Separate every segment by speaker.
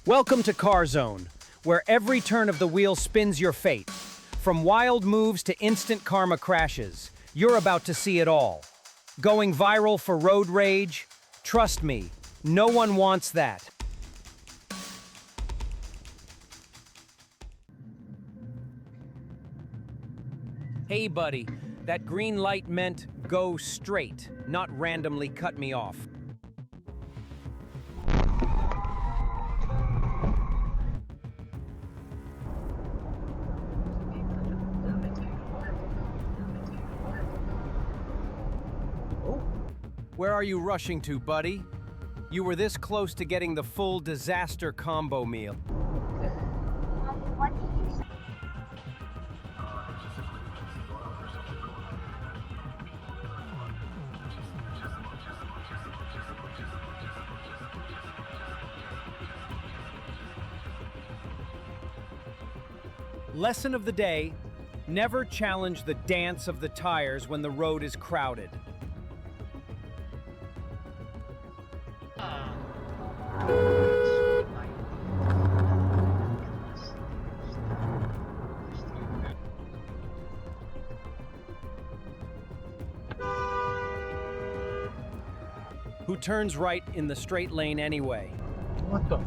Speaker 1: Welcome to Car Zone, where every turn of the wheel spins your fate. From wild moves to instant karma crashes, you're about to see it all. Going viral for road rage? Trust me, no one wants that. Hey buddy, that green light meant go straight, not randomly cut me off. Where are you rushing to, buddy? You were this close to getting the full disaster combo meal.
Speaker 2: What did you say?
Speaker 1: Lesson of the day: never challenge the dance of the tires when the road is crowded. Who turns right in the straight lane anyway?
Speaker 3: What the?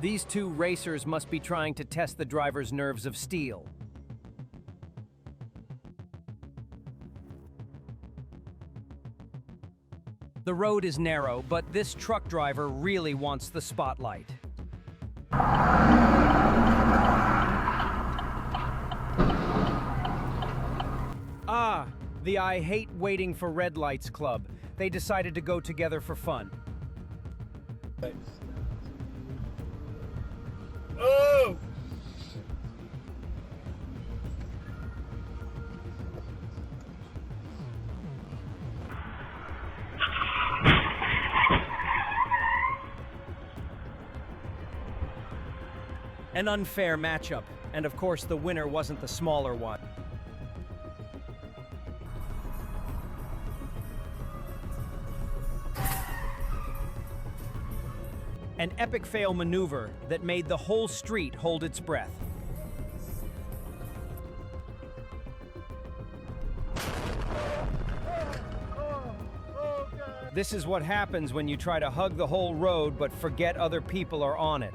Speaker 1: These two racers must be trying to test the driver's nerves of steel. The road is narrow, but this truck driver really wants the spotlight. Ah, the I hate waiting for red lights club. They decided to go together for fun.
Speaker 3: Oh!
Speaker 1: An unfair matchup, and of course the winner wasn't the smaller one. An epic fail maneuver that made the whole street hold its breath. This is what happens when you try to hug the whole road but forget other people are on it.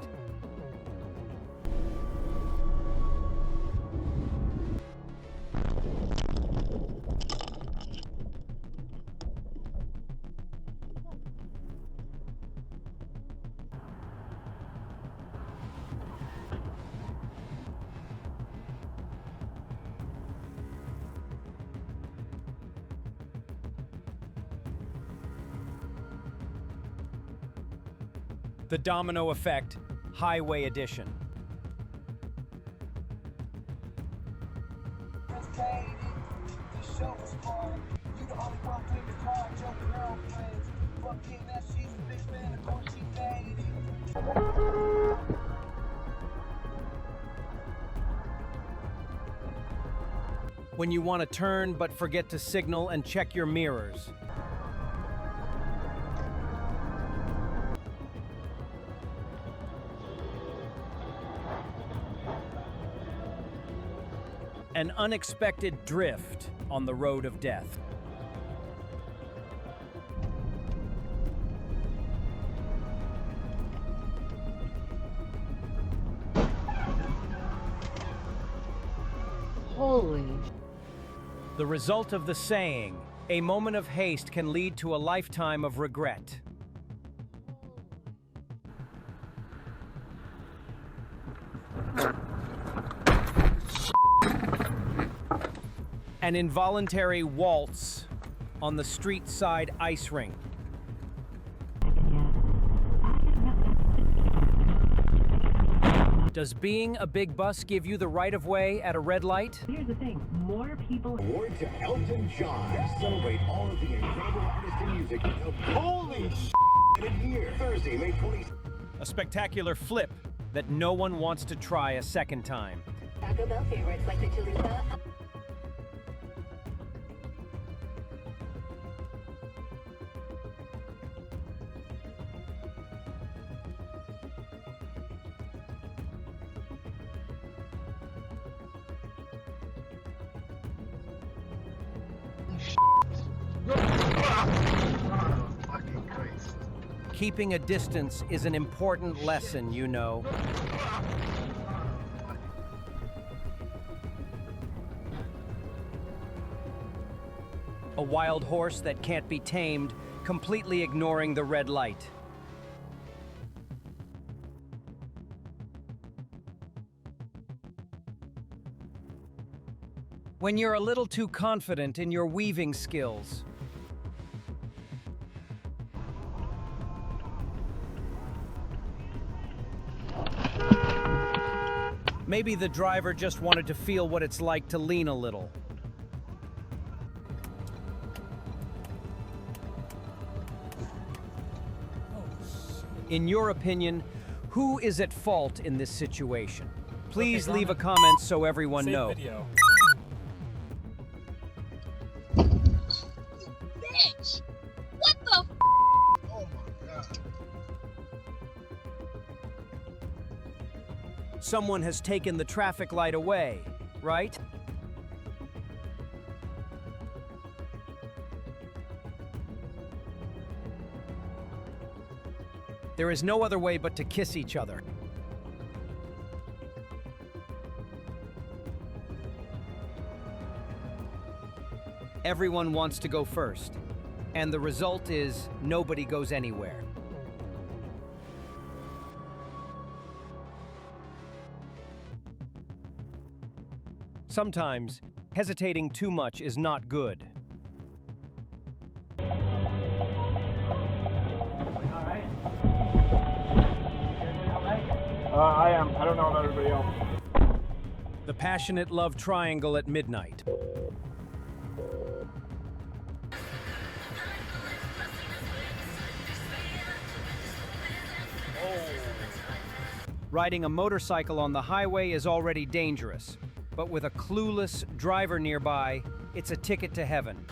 Speaker 1: The Domino Effect, Highway Edition. When you want to turn but forget to signal and check your mirrors. An unexpected drift on the road of death.
Speaker 3: Holy.
Speaker 1: The result of the saying, a moment of haste can lead to a lifetime of regret. An involuntary waltz on the street side ice rink. Does being a big bus give you the right of way at a red light?
Speaker 4: Here's the thing, more people...
Speaker 5: Award to Elton John. Celebrate all of the incredible artists in music. Holy in a year. Thursday, May 20th.
Speaker 1: A spectacular flip that no one wants to try a second time.
Speaker 4: Taco Bell favorites like the chalupa.
Speaker 1: Keeping a distance is an important lesson, you know. A wild horse that can't be tamed, completely ignoring the red light. When you're a little too confident in your weaving skills. Maybe the driver just wanted to feel what it's like to lean a little. In your opinion, who is at fault in this situation? Please leave a comment so everyone knows.
Speaker 2: Bitch! What the f?
Speaker 3: Oh my God.
Speaker 1: Someone has taken the traffic light away, right? There is no other way but to kiss each other. Everyone wants to go first, and the result is nobody goes anywhere. Sometimes, hesitating too much is not good.
Speaker 3: I am. I don't know about everybody else.
Speaker 1: The passionate love triangle at midnight. Riding a motorcycle on the highway is already dangerous, but with a clueless driver nearby, it's a ticket to heaven.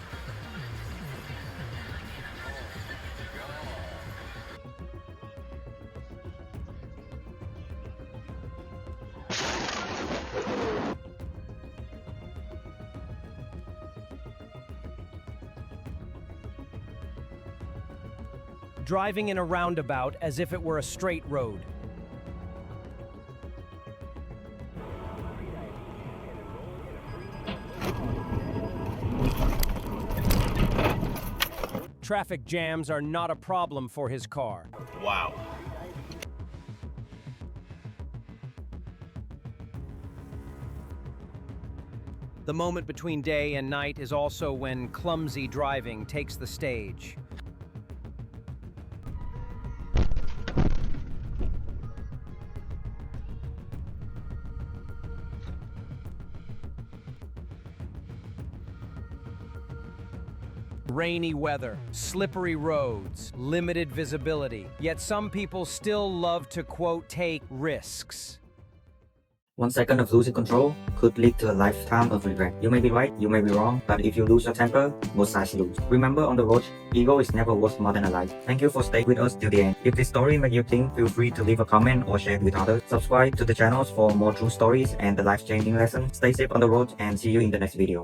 Speaker 1: Driving in a roundabout as if it were a straight road. Traffic jams are not a problem for his car.
Speaker 3: Wow.
Speaker 1: The moment between day and night is also when clumsy driving takes the stage. Rainy weather, slippery roads, limited visibility. Yet some people still love to, quote, take risks.
Speaker 6: 1 second of losing control could lead to a lifetime of regret. You may be right, you may be wrong, but if you lose your temper, both sides lose. Remember, on the road, ego is never worth more than a life. Thank you for staying with us till the end. If this story made you think, feel free to leave a comment or share it with others. Subscribe to the channels for more true stories and the life-changing lessons. Stay safe on the road and see you in the next video.